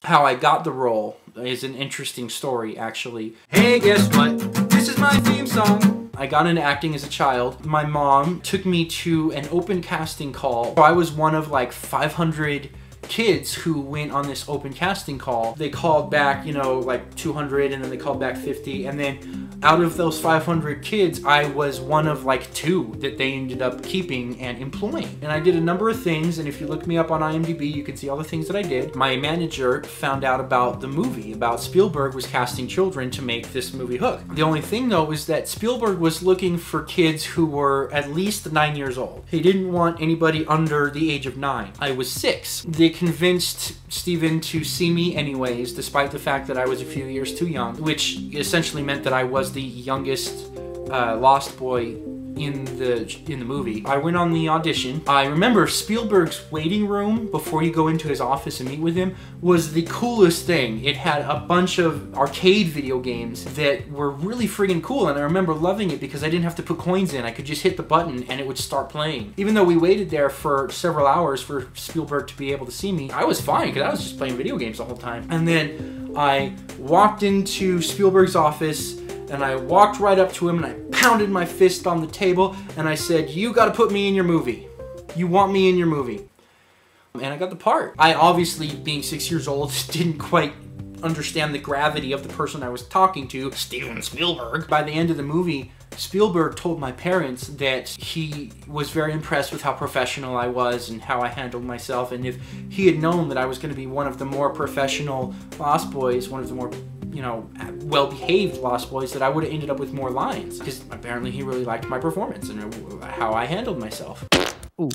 How I got the role is an interesting story, actually. Hey, guess what? This is my theme song. I got into acting as a child. My mom took me to an open casting call. I was one of like 500 kids who went on this open casting call. They called back, you know, like 200, and then they called back 50, and then out of those 500 kids, I was one of like 2 that they ended up keeping and employing. And I did a number of things, and if you look me up on IMDb, you can see all the things that I did. My manager found out about the movie, about Spielberg was casting children to make this movie Hook. The only thing though is that Spielberg was looking for kids who were at least 9 years old. He didn't want anybody under the age of 9. I was 6. They convinced Steven to see me anyways, despite the fact that I was a few years too young, which essentially meant that I was the youngest Lost Boy in the movie. I went on the audition. I remember Spielberg's waiting room before you go into his office and meet with him was the coolest thing. It had a bunch of arcade video games that were really friggin' cool, and I remember loving it because I didn't have to put coins in. I could just hit the button and it would start playing. Even though we waited there for several hours for Spielberg to be able to see me, I was fine because I was just playing video games the whole time. And then I walked into Spielberg's office and I walked right up to him and I pounded my fist on the table and I said, "You gotta put me in your movie. You want me in your movie." And I got the part. I obviously, being 6 years old, didn't quite understand the gravity of the person I was talking to, Steven Spielberg. By the end of the movie, Spielberg told my parents that he was very impressed with how professional I was and how I handled myself, and if he had known that I was going to be one of the more professional Lost Boys, one of the more, you know, well-behaved Lost Boys, that I would have ended up with more lines, because apparently he really liked my performance and how I handled myself. Ooh.